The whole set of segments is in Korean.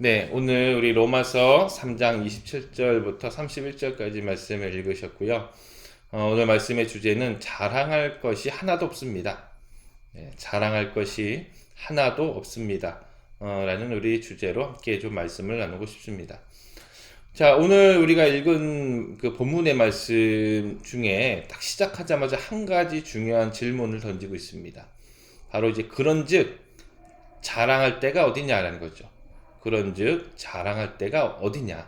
네, 오늘 우리 로마서 3장 27절부터 31절까지 말씀을 읽으셨고요. 오늘 말씀의 주제는 자랑할 것이 하나도 없습니다. 네, 자랑할 것이 하나도 없습니다. 라는 우리 주제로 함께 좀 말씀을 나누고 싶습니다. 자, 오늘 우리가 읽은 그 본문의 말씀 중에 딱 시작하자마자 한 가지 중요한 질문을 던지고 있습니다. 바로 이제 그런즉 자랑할 때가 어디냐라는 거죠. 그런즉 자랑할 때가 어디냐.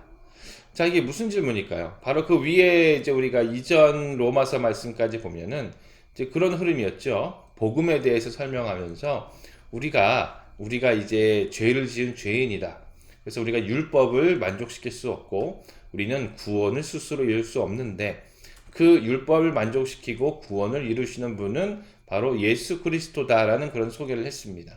자, 이게 무슨 질문일까요? 바로 그 위에 이제 우리가 이전 로마서 말씀까지 보면은 이제 그런 흐름이었죠. 복음에 대해서 설명하면서 우리가 이제 죄를 지은 죄인이다. 그래서 우리가 율법을 만족시킬 수 없고 우리는 구원을 스스로 이룰 수 없는데 그 율법을 만족시키고 구원을 이루시는 분은 바로 예수 그리스도다라는 그런 소개를 했습니다.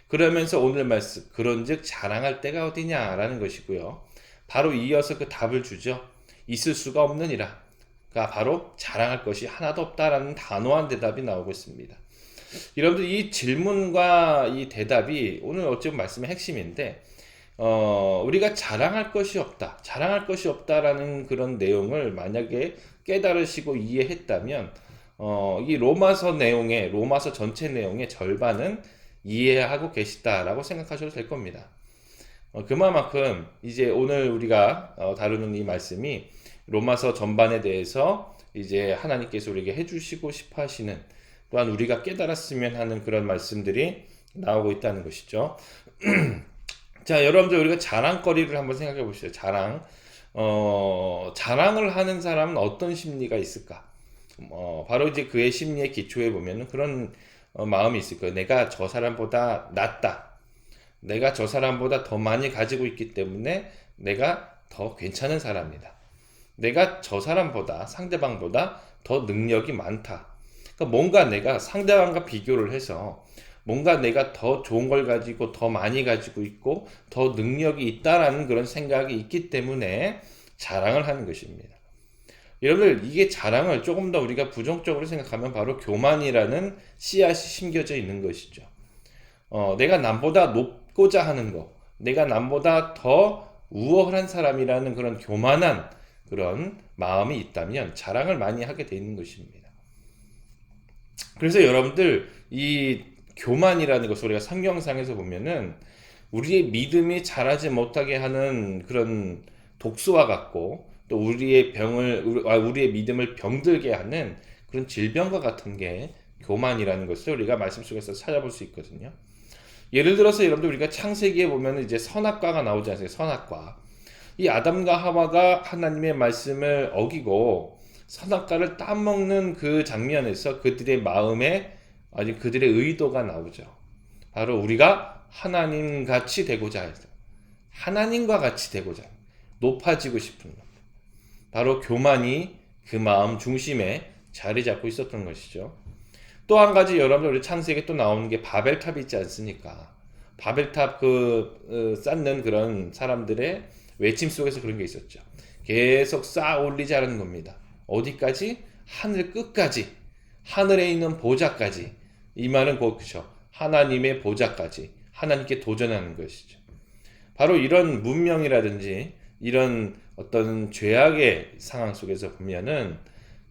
그러면서 오늘 말씀 그런즉 자랑할 때가 어디냐라는 것이고요. 바로 이어서 그 답을 주죠. 있을 수가 없느니라. 그러니까 바로 자랑할 것이 하나도 없다라는 단호한 대답이 나오고 있습니다. 여러분들 이 질문과 이 대답이 오늘 어찌보면 말씀의 핵심인데 우리가 자랑할 것이 없다. 자랑할 것이 없다라는 그런 내용을 만약에 깨달으시고 이해했다면 이 로마서 전체 내용의 절반은 이해하고 계시다라고 생각하셔도 될 겁니다. 그만큼 이제 오늘 우리가 다루는 이 말씀이 로마서 전반에 대해서 이제 하나님께서 우리에게 해주시고 싶어 하시는 또한 우리가 깨달았으면 하는 그런 말씀들이 나오고 있다는 것이죠. 자, 여러분들 우리가 자랑거리를 한번 생각해 보시죠. 자랑을 하는 사람은 어떤 심리가 있을까? 바로 이제 그의 심리의 기초에 보면은 그런 마음이 있을 거예요. 내가 저 사람보다 낫다. 내가 저 사람보다 더 많이 가지고 있기 때문에 내가 더 괜찮은 사람이다. 내가 저 사람보다 상대방보다 더 능력이 많다. 그러니까 뭔가 내가 상대방과 비교를 해서 뭔가 내가 더 좋은 걸 가지고 더 많이 가지고 있고 더 능력이 있다라는 그런 생각이 있기 때문에 자랑을 하는 것입니다. 여러분들 이게 자랑을 조금 더 우리가 부정적으로 생각하면 바로 교만이라는 씨앗이 심겨져 있는 것이죠. 내가 남보다 높고자 하는 거, 내가 남보다 더 우월한 사람이라는 그런 교만한 그런 마음이 있다면 자랑을 많이 하게 돼 있는 것입니다. 그래서 여러분들 이 교만이라는 것을 우리가 성경상에서 보면은 우리의 믿음이 자라지 못하게 하는 그런 독소와 같고 또 우리의 믿음을 병들게 하는 그런 질병과 같은 게 교만이라는 것을 우리가 말씀 속에서 찾아볼 수 있거든요. 예를 들어서 여러분들 우리가 창세기에 보면 이제 선악과가 나오지 않습니까? 선악과. 이 아담과 하와가 하나님의 말씀을 어기고 선악과를 따먹는 그 장면에서 그들의 마음에 아주 그들의 의도가 나오죠. 바로 우리가 하나님 같이 되고자 해서 하나님과 같이 되고자 높아지고 싶은 것. 바로 교만이 그 마음 중심에 자리 잡고 있었던 것이죠. 또 한 가지 여러분들 우리 창세기에 또 나오는 게 바벨탑이 있지 않습니까? 바벨탑 쌓는 그런 사람들의 외침 속에서 그런 게 있었죠. 계속 쌓아 올리자는 겁니다. 어디까지? 하늘 끝까지. 하늘에 있는 보좌까지. 이 말은 그렇죠. 하나님의 보좌까지. 하나님께 도전하는 것이죠. 바로 이런 문명이라든지 이런 어떤 죄악의 상황 속에서 보면은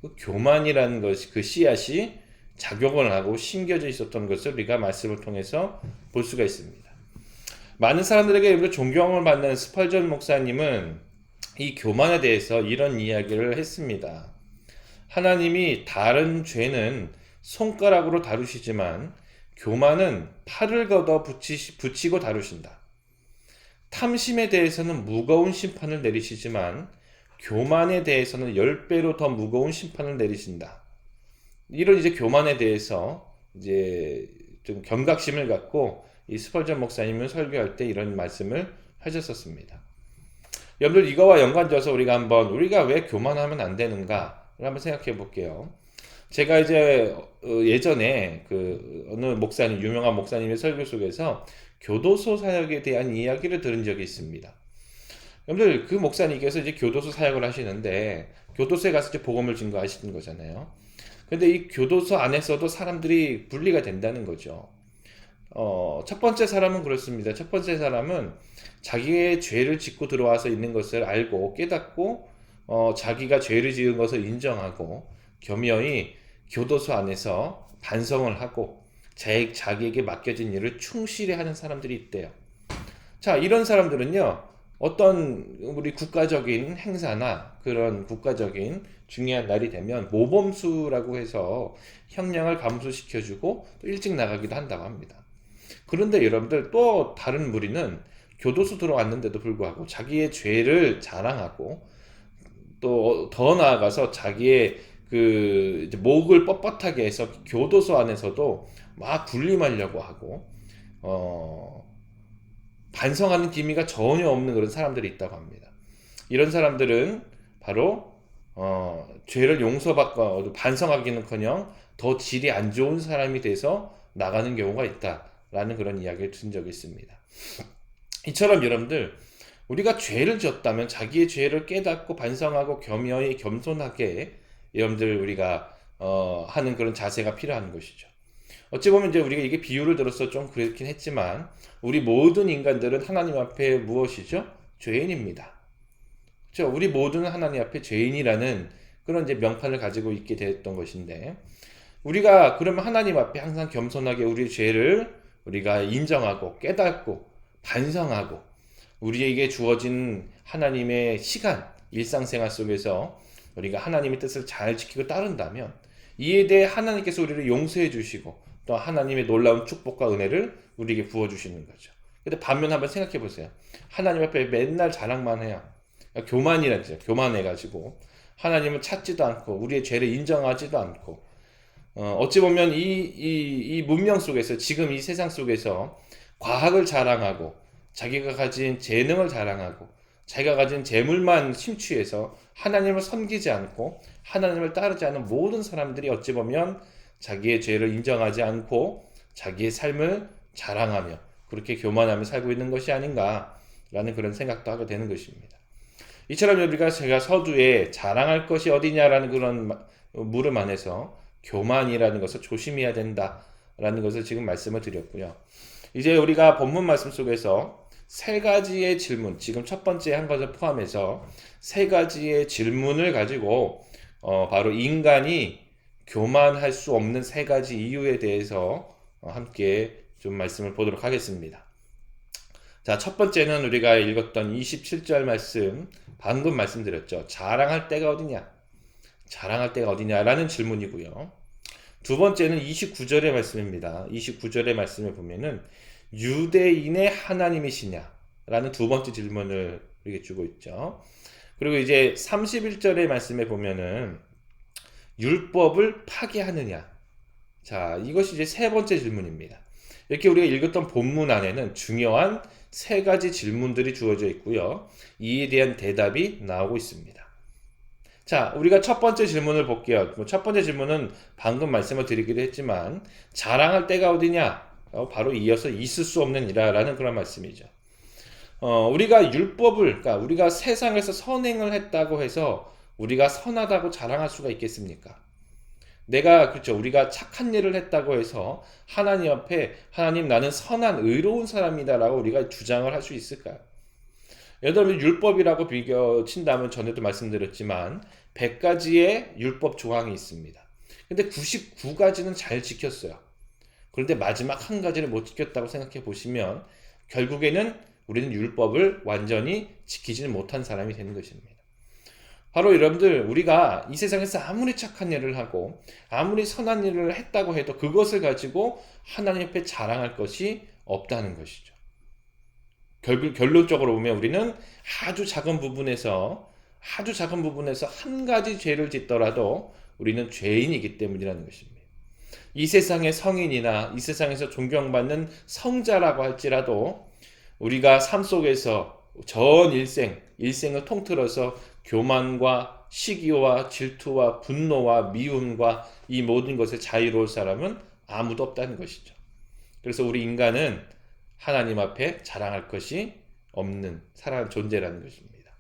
그 교만이라는 것이 그 씨앗이 작용을 하고 심겨져 있었던 것을 우리가 말씀을 통해서 볼 수가 있습니다. 많은 사람들에게 존경을 받는 스펄전 목사님은 이 교만에 대해서 이런 이야기를 했습니다. 하나님이 다른 죄는 손가락으로 다루시지만 교만은 팔을 걷어 붙이고 다루신다. 탐심에 대해서는 무거운 심판을 내리시지만 교만에 대해서는 10배로 더 무거운 심판을 내리신다. 이런 이제 교만에 대해서 이제 좀 경각심을 갖고 이 스펄전 목사님은 설교할 때 이런 말씀을 하셨었습니다. 여러분들 이거와 연관져서 우리가 왜 교만하면 안 되는가를 한번 생각해 볼게요. 제가 이제 예전에 그 어느 유명한 목사님의 설교 속에서 교도소 사역에 대한 이야기를 들은 적이 있습니다. 여러분들 그 목사님께서 이제 교도소 사역을 하시는데 교도소에 가서 이제 복음을 증거하시는 거잖아요. 근데 이 교도소 안에서도 사람들이 분리가 된다는 거죠. 첫 번째 사람은 그렇습니다. 첫 번째 사람은 자기의 죄를 짓고 들어와서 있는 것을 알고 깨닫고 자기가 죄를 지은 것을 인정하고 겸허히 교도소 안에서 반성을 하고 자기에게 맡겨진 일을 충실히 하는 사람들이 있대요. 자, 이런 사람들은요, 어떤 우리 국가적인 행사나 그런 국가적인 중요한 날이 되면 모범수라고 해서 형량을 감소시켜주고 또 일찍 나가기도 한다고 합니다. 그런데 여러분들 또 다른 무리는 교도소 들어왔는데도 불구하고 자기의 죄를 자랑하고 또 더 나아가서 자기의 그 이제 목을 뻣뻣하게 해서 교도소 안에서도 막 군림하려고 하고 어 반성하는 기미가 전혀 없는 그런 사람들이 있다고 합니다. 이런 사람들은 바로 죄를 용서받고 반성하기는커녕 더 질이 안 좋은 사람이 돼서 나가는 경우가 있다라는 그런 이야기를 든 적이 있습니다. 이처럼 여러분들 우리가 죄를 졌다면 자기의 죄를 깨닫고 반성하고 겸허히 겸손하게 여러분들 우리가 하는 그런 자세가 필요한 것이죠. 어찌 보면 이제 우리가 이게 비유를 들어서 좀 그렇긴 했지만 우리 모든 인간들은 하나님 앞에 무엇이죠? 죄인입니다. 그렇죠? 우리 모두는 하나님 앞에 죄인이라는 그런 이제 명판을 가지고 있게 됐던 것인데 우리가 그러면 하나님 앞에 항상 겸손하게 우리의 죄를 우리가 인정하고 깨닫고 반성하고 우리에게 주어진 하나님의 시간, 일상생활 속에서 우리가 하나님의 뜻을 잘 지키고 따른다면 이에 대해 하나님께서 우리를 용서해 주시고 또 하나님의 놀라운 축복과 은혜를 우리에게 부어주시는 거죠. 근데 반면 한번 생각해 보세요. 하나님 앞에 맨날 자랑만 해요. 교만이라죠. 교만해가지고 하나님을 찾지도 않고 우리의 죄를 인정하지도 않고 어찌 보면 이 문명 속에서 지금 이 세상 속에서 과학을 자랑하고 자기가 가진 재능을 자랑하고 자기가 가진 재물만 심취해서 하나님을 섬기지 않고 하나님을 따르지 않은 모든 사람들이 어찌 보면 자기의 죄를 인정하지 않고 자기의 삶을 자랑하며 그렇게 교만하며 살고 있는 것이 아닌가라는 그런 생각도 하게 되는 것입니다. 이처럼 우리가 제가 서두에 자랑할 것이 어디냐라는 그런 물음 안에서 교만이라는 것을 조심해야 된다라는 것을 지금 말씀을 드렸고요. 이제 우리가 본문 말씀 속에서 세 가지의 질문, 지금 첫 번째 한 것을 포함해서 세 가지의 질문을 가지고 바로 인간이 교만할 수 없는 세 가지 이유에 대해서 함께 좀 말씀을 보도록 하겠습니다. 자, 첫 번째는 우리가 읽었던 27절 말씀, 방금 말씀드렸죠. 자랑할 때가 어디냐? 자랑할 때가 어디냐라는 질문이고요. 두 번째는 29절의 말씀입니다. 29절의 말씀을 보면은 유대인의 하나님이시냐? 라는 두 번째 질문을 우리에게 주고 있죠. 그리고 이제 31절의 말씀에 보면은 율법을 파괴하느냐? 자, 이것이 이제 세 번째 질문입니다. 이렇게 우리가 읽었던 본문 안에는 중요한 세 가지 질문들이 주어져 있고요. 이에 대한 대답이 나오고 있습니다. 자, 우리가 첫 번째 질문을 볼게요. 첫 번째 질문은 방금 말씀을 드리기도 했지만 자랑할 때가 어디냐? 바로 이어서 있을 수 없는 이라라는 그런 말씀이죠. 우리가 율법을, 그러니까 우리가 세상에서 선행을 했다고 해서 우리가 선하다고 자랑할 수가 있겠습니까? 그렇죠. 우리가 착한 일을 했다고 해서 하나님 앞에 하나님 나는 선한 의로운 사람이다라고 우리가 주장을 할 수 있을까요? 예를 들면 율법이라고 비교 친다면 전에도 말씀드렸지만 100가지의 율법 조항이 있습니다. 근데 99가지는 잘 지켰어요. 그런데 마지막 한 가지를 못 지켰다고 생각해 보시면 결국에는 우리는 율법을 완전히 지키지는 못한 사람이 되는 것입니다. 바로 여러분들 우리가 이 세상에서 아무리 착한 일을 하고 아무리 선한 일을 했다고 해도 그것을 가지고 하나님 앞에 자랑할 것이 없다는 것이죠. 결론적으로 보면 우리는 아주 작은 부분에서 한 가지 죄를 짓더라도 우리는 죄인이기 때문이라는 것입니다. 이 세상의 성인이나 이 세상에서 존경받는 성자라고 할지라도 우리가 삶 속에서 전 일생을 통틀어서 교만과 시기와 질투와 분노와 미움과 이 모든 것에 자유로울 사람은 아무도 없다는 것이죠. 그래서 우리 인간은 하나님 앞에 자랑할 것이 없는 살아난 존재라는 것입니다.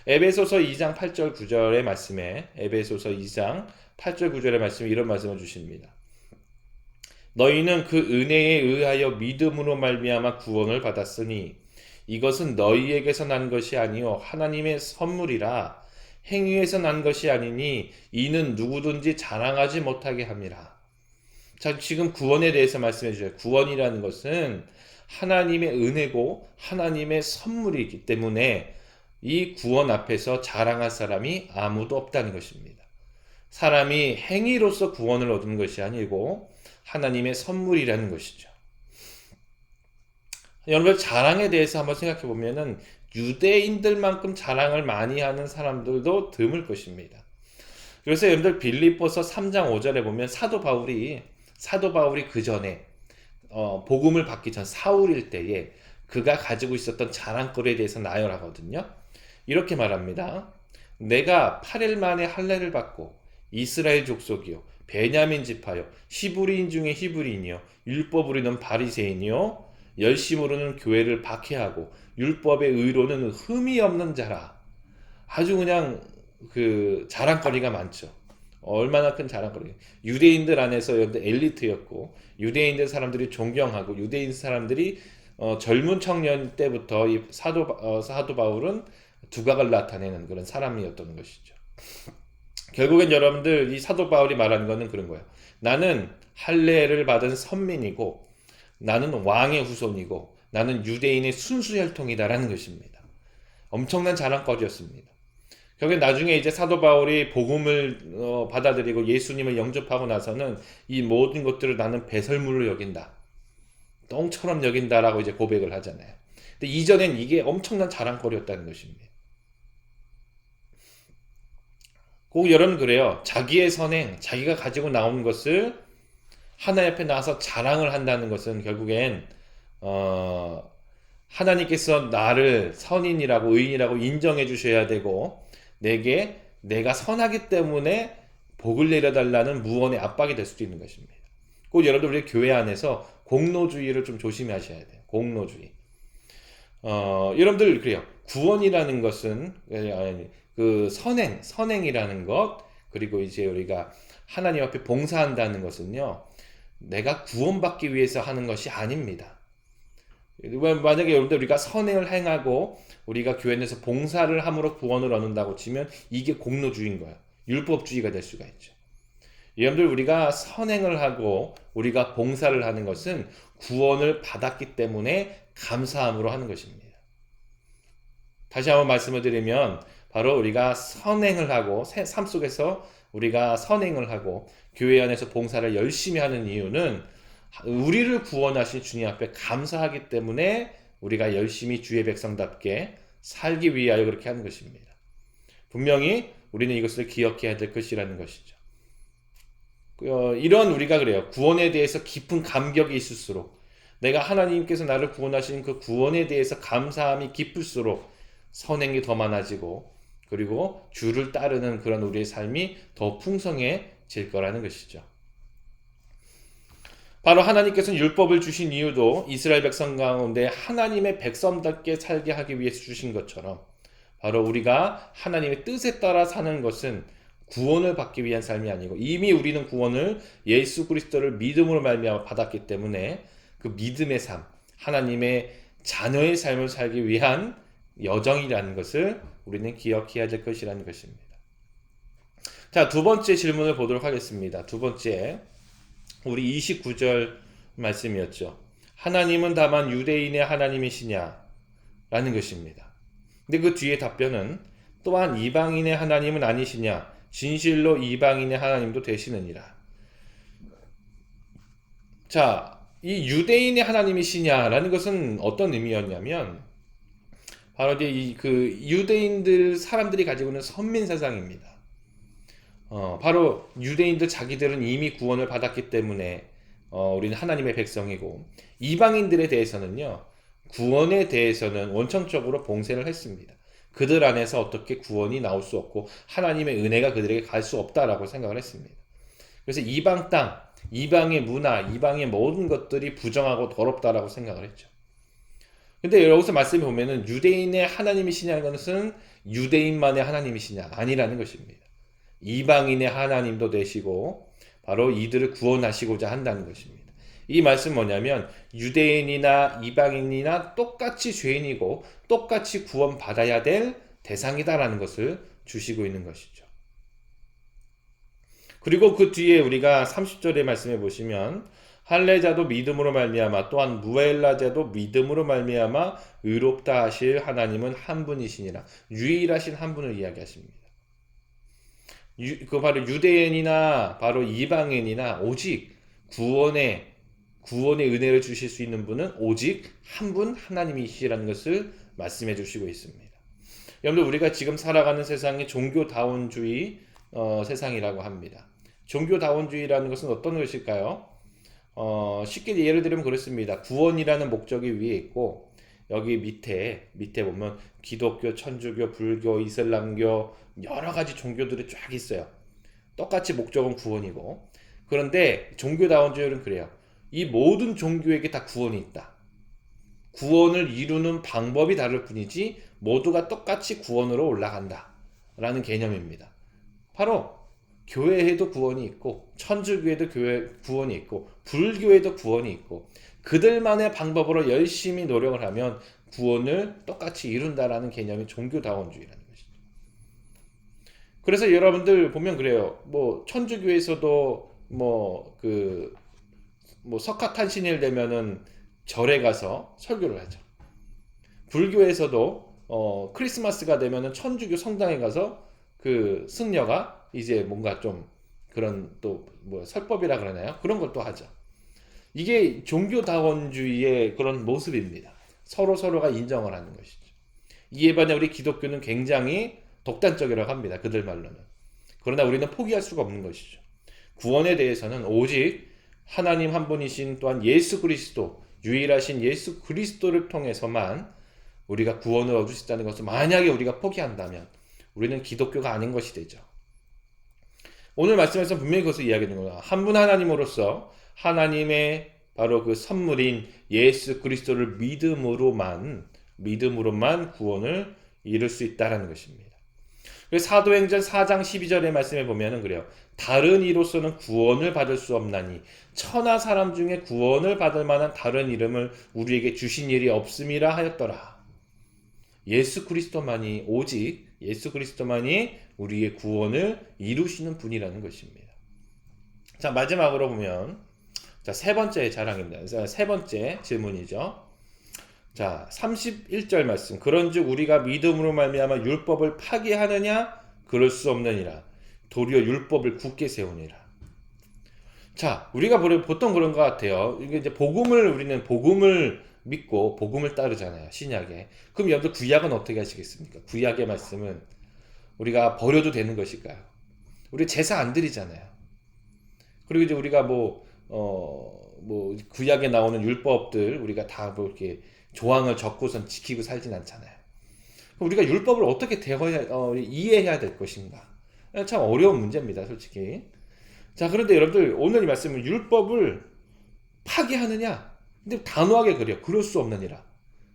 에베소서 2장 8절 9절의 말씀에 에베소서 2장 8절 9절의 말씀에 이런 말씀을 주십니다. 너희는 그 은혜에 의하여 믿음으로 말미암아 구원을 받았으니 이것은 너희에게서 난 것이 아니요 하나님의 선물이라. 행위에서 난 것이 아니니 이는 누구든지 자랑하지 못하게 함이라. 자, 지금 구원에 대해서 말씀해 주셔요. 구원이라는 것은 하나님의 은혜고 하나님의 선물이기 때문에 이 구원 앞에서 자랑할 사람이 아무도 없다는 것입니다. 사람이 행위로서 구원을 얻은 것이 아니고 하나님의 선물이라는 것이죠. 여러분, 자랑에 대해서 한번 생각해 보면은 유대인들만큼 자랑을 많이 하는 사람들도 드물 것입니다. 그래서 여러분들 빌립보서 3장 5절에 보면 사도 바울이 그 전에 복음을 받기 전 사울일 때에 그가 가지고 있었던 자랑거리에 대해서 나열하거든요. 이렇게 말합니다. 내가 8일 만에 할례를 받고 이스라엘 족속이요 베냐민 지파요 히브리인 중에 히브리인이요 율법을 이는 바리새인이요 열심으로는 교회를 박해하고 율법의 의로는 흠이 없는 자라. 아주 그냥 그 자랑거리가 많죠. 얼마나 큰 자랑거리. 유대인들 안에서 엘리트였고 유대인들 사람들이 존경하고 유대인 사람들이 젊은 청년 때부터 이 사도 바울은 두각을 나타내는 그런 사람이었던 것이죠. 결국엔 여러분들 이 사도 바울이 말하는 거는 그런 거예요. 나는 할례를 받은 선민이고 나는 왕의 후손이고 나는 유대인의 순수 혈통이다라는 것입니다. 엄청난 자랑거리였습니다. 결국엔 나중에 이제 사도 바울이 복음을 받아들이고 예수님을 영접하고 나서는 이 모든 것들을 나는 배설물로 여긴다. 똥처럼 여긴다라고 이제 고백을 하잖아요. 근데 이전엔 이게 엄청난 자랑거리였다는 것입니다. 꼭 여러분 그래요. 자기의 선행, 자기가 가지고 나온 것을 하나님 앞에 나와서 자랑을 한다는 것은 결국엔 하나님께서 나를 선인이라고 의인이라고 인정해 주셔야 되고 내가 선하기 때문에 복을 내려달라는 무언의 압박이 될 수도 있는 것입니다. 꼭 여러분들 우리 교회 안에서 공로주의를 좀 조심하셔야 돼요. 공로주의. 여러분들 그래요. 구원이라는 것은 그 선행이라는 것 그리고 이제 우리가 하나님 앞에 봉사한다는 것은요. 내가 구원받기 위해서 하는 것이 아닙니다. 만약에 여러분들 우리가 선행을 행하고 우리가 교회 내에서 봉사를 함으로 구원을 얻는다고 치면 이게 공로주의인 거예요. 율법주의가 될 수가 있죠. 여러분들 우리가 선행을 하고 우리가 봉사를 하는 것은 구원을 받았기 때문에 감사함으로 하는 것입니다. 다시 한번 말씀을 드리면 바로 우리가 선행을 하고 삶 속에서 우리가 선행을 하고 교회 안에서 봉사를 열심히 하는 이유는 우리를 구원하신 주님 앞에 감사하기 때문에 우리가 열심히 주의 백성답게 살기 위하여 그렇게 하는 것입니다. 분명히 우리는 이것을 기억해야 될 것이라는 것이죠. 이런 우리가 그래요. 구원에 대해서 깊은 감격이 있을수록 내가 하나님께서 나를 구원하신 그 구원에 대해서 감사함이 깊을수록 선행이 더 많아지고 그리고 주를 따르는 그런 우리의 삶이 더 풍성해질 거라는 것이죠. 바로 하나님께서는 율법을 주신 이유도 이스라엘 백성 가운데 하나님의 백성답게 살게 하기 위해서 주신 것처럼 바로 우리가 하나님의 뜻에 따라 사는 것은 구원을 받기 위한 삶이 아니고 이미 우리는 구원을 예수 그리스도를 믿음으로 말미암아 받았기 때문에 그 믿음의 삶, 하나님의 자녀의 삶을 살기 위한 여정이라는 것을 우리는 기억해야 될 것이라는 것입니다. 자, 두 번째 질문을 보도록 하겠습니다. 두 번째, 우리 29절 말씀이었죠. 하나님은 다만 유대인의 하나님이시냐? 라는 것입니다. 근데 그 뒤에 답변은 또한 이방인의 하나님은 아니시냐? 진실로 이방인의 하나님도 되시느니라. 자, 이 유대인의 하나님이시냐라는 것은 어떤 의미였냐면 바로 이제 그 유대인들 사람들이 가지고 있는 선민 사상입니다. 바로 유대인들 자기들은 이미 구원을 받았기 때문에 우리는 하나님의 백성이고 이방인들에 대해서는요 구원에 대해서는 원천적으로 봉쇄를 했습니다. 그들 안에서 어떻게 구원이 나올 수 없고 하나님의 은혜가 그들에게 갈 수 없다라고 생각을 했습니다. 그래서 이방 땅, 이방의 문화, 이방의 모든 것들이 부정하고 더럽다라고 생각을 했죠. 근데 여기서 말씀해 보면은 유대인의 하나님이시냐는 것은 유대인만의 하나님이시냐 아니라는 것입니다. 이방인의 하나님도 되시고 바로 이들을 구원하시고자 한다는 것입니다. 이 말씀 뭐냐면 유대인이나 이방인이나 똑같이 죄인이고 똑같이 구원받아야 될 대상이다라는 것을 주시고 있는 것이죠. 그리고 그 뒤에 우리가 30절의 말씀에 보시면 할례자도 믿음으로 말미암아 또한 무엘라자도 믿음으로 말미암아 의롭다 하실 하나님은 한 분이시니라. 유일하신 한 분을 이야기하십니다. 그 바로 유대인이나 바로 이방인이나 오직 구원의 은혜를 주실 수 있는 분은 오직 한 분 하나님이시라는 것을 말씀해 주시고 있습니다. 여러분들, 우리가 지금 살아가는 세상이 종교다원주의 세상이라고 합니다. 종교다원주의라는 것은 어떤 것일까요? 쉽게 예를 들면 그렇습니다. 구원이라는 목적이 위에 있고 여기 밑에 보면 기독교, 천주교, 불교, 이슬람교 여러 가지 종교들이 쫙 있어요. 똑같이 목적은 구원이고, 그런데 종교다원주의는 그래요. 이 모든 종교에게 다 구원이 있다. 구원을 이루는 방법이 다를 뿐이지 모두가 똑같이 구원으로 올라간다 라는 개념입니다. 바로 교회에도 구원이 있고 천주교에도 구원이 있고 불교에도 구원이 있고 그들만의 방법으로 열심히 노력을 하면 구원을 똑같이 이룬다라는 개념이 종교다원주의라는 것이죠. 그래서 여러분들 보면 그래요. 천주교에서도 석가탄신일 되면은 절에 가서 설교를 하죠. 불교에서도 크리스마스가 되면은 천주교 성당에 가서 그 승려가 이제 뭔가 좀 그런 설법이라 그러나요? 그런 걸 또 하죠. 이게 종교다원주의의 그런 모습입니다. 서로가 인정을 하는 것이죠. 이에 반해 우리 기독교는 굉장히 독단적이라고 합니다. 그들 말로는. 그러나 우리는 포기할 수가 없는 것이죠. 구원에 대해서는 오직 하나님 한 분이신 또한 예수 그리스도, 유일하신 예수 그리스도를 통해서만 우리가 구원을 얻을 수 있다는 것을 만약에 우리가 포기한다면 우리는 기독교가 아닌 것이 되죠. 오늘 말씀에서 분명히 그것을 이야기하는 거예요. 한 분 하나님으로서 하나님의 바로 그 선물인 예수 그리스도를 믿음으로만 구원을 이룰 수 있다는 것입니다. 사도행전 4장 12절의 말씀에 보면은 그래요. 다른 이로서는 구원을 받을 수 없나니 천하 사람 중에 구원을 받을 만한 다른 이름을 우리에게 주신 일이 없음이라 하였더라. 오직 예수 그리스도만이 우리의 구원을 이루시는 분이라는 것입니다. 자, 마지막으로 보면 세 번째 자랑입니다. 세 번째 질문이죠. 자, 31절 말씀. 그런즉 우리가 믿음으로 말미암아 율법을 파기하느냐? 그럴 수 없느니라. 도리어 율법을 굳게 세우니라. 자, 우리가 보통 그런 것 같아요. 이게 이제 우리는 복음을 믿고 복음을 따르잖아요. 신약에. 그럼 여러분 구약은 어떻게 하시겠습니까? 구약의 말씀은 우리가 버려도 되는 것일까요? 우리 제사 안 드리잖아요. 그리고 이제 우리가 구약에 나오는 율법들 우리가 다 이렇게 조항을 적고선 지키고 살진 않잖아요. 우리가 율법을 어떻게 이해해야 될 것인가? 참 어려운 문제입니다, 솔직히. 자, 그런데 여러분들 오늘 이 말씀은 율법을 파기하느냐? 근데 단호하게 그래요. 그럴 수 없느니라.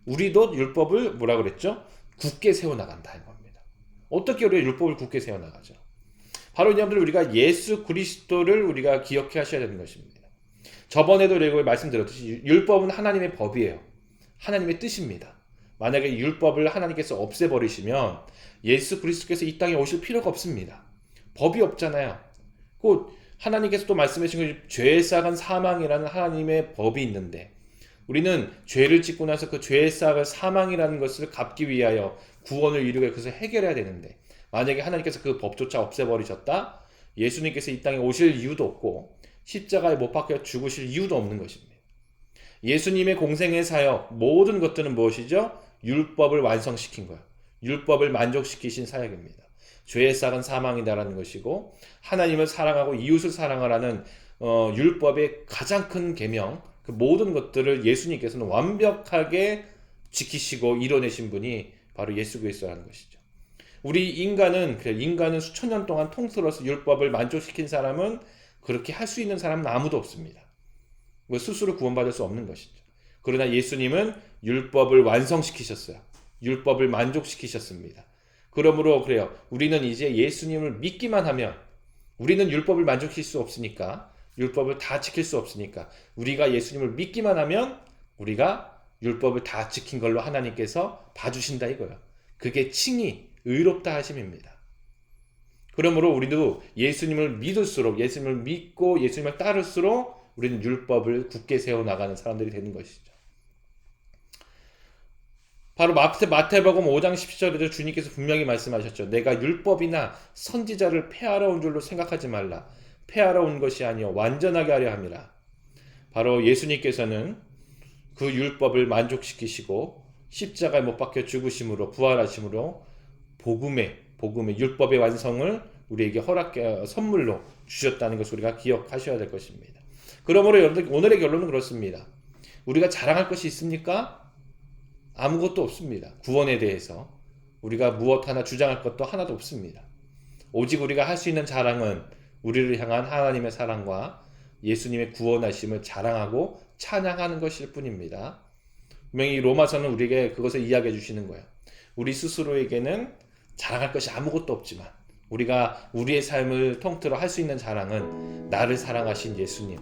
우리도 율법을 뭐라 그랬죠? 굳게 세워나간다 이 겁니다. 어떻게 우리가 율법을 굳게 세워나가죠? 바로 여러분들 우리가 예수 그리스도를 우리가 기억해 하셔야 되는 것입니다. 저번에도 내가 말씀드렸듯이 율법은 하나님의 법이에요. 하나님의 뜻입니다. 만약에 율법을 하나님께서 없애버리시면 예수 그리스도께서 이 땅에 오실 필요가 없습니다. 법이 없잖아요. 곧 하나님께서 또 말씀하신 것이 죄의 싹은 사망이라는 하나님의 법이 있는데 우리는 죄를 짓고 나서 그 죄의 싹을 사망이라는 것을 갚기 위하여 구원을 이루게 그것을 해결해야 되는데 만약에 하나님께서 그 법조차 없애버리셨다? 예수님께서 이 땅에 오실 이유도 없고 십자가에 못 박혀 죽으실 이유도 없는 것입니다. 예수님의 공생의 사역 모든 것들은 무엇이죠? 율법을 완성시킨 거예요. 율법을 만족시키신 사역입니다. 죄의 싹은 사망이다라는 것이고 하나님을 사랑하고 이웃을 사랑하라는 율법의 가장 큰 계명 그 모든 것들을 예수님께서는 완벽하게 지키시고 이뤄내신 분이 바로 예수 그리스도라는 것이죠. 우리 인간은 수천 년 동안 통틀어서 율법을 만족시킨 사람은 그렇게 할 수 있는 사람은 아무도 없습니다. 스스로 구원받을 수 없는 것이죠. 그러나 예수님은 율법을 완성시키셨어요. 율법을 만족시키셨습니다. 그러므로 그래요. 우리는 이제 예수님을 믿기만 하면 우리는 율법을 만족시킬 수 없으니까 율법을 다 지킬 수 없으니까 우리가 예수님을 믿기만 하면 우리가 율법을 다 지킨 걸로 하나님께서 봐주신다 이거예요. 그게 칭의, 의롭다 하심입니다. 그러므로 우리도 예수님을 믿을수록, 예수님을 믿고 예수님을 따를수록 우리는 율법을 굳게 세워나가는 사람들이 되는 것이죠. 바로 마태복음 5장 17절에도 주님께서 분명히 말씀하셨죠. 내가 율법이나 선지자를 폐하러 온 줄로 생각하지 말라. 폐하러 온 것이 아니요 완전하게 하려 함이라. 바로 예수님께서는 그 율법을 만족시키시고 십자가에 못 박혀 죽으심으로 부활하심으로 복음의 율법의 완성을 우리에게 선물로 주셨다는 것을 우리가 기억하셔야 될 것입니다. 그러므로 오늘의 결론은 그렇습니다. 우리가 자랑할 것이 있습니까? 아무것도 없습니다. 구원에 대해서 우리가 무엇 하나 주장할 것도 하나도 없습니다. 오직 우리가 할 수 있는 자랑은 우리를 향한 하나님의 사랑과 예수님의 구원하심을 자랑하고 찬양하는 것일 뿐입니다. 분명히 로마서는 우리에게 그것을 이야기해 주시는 거예요. 우리 스스로에게는 자랑할 것이 아무것도 없지만 우리가 우리의 삶을 통틀어 할 수 있는 자랑은 나를 사랑하신 예수님,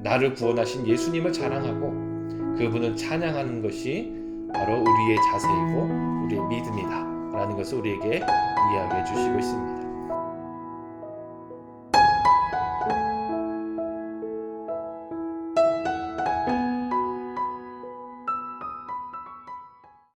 나를 구원하신 예수님을 자랑하고 그분을 찬양하는 것이 바로 우리의 자세이고 우리의 믿음이다 라는 것을 우리에게 이야기해 주시고 있습니다.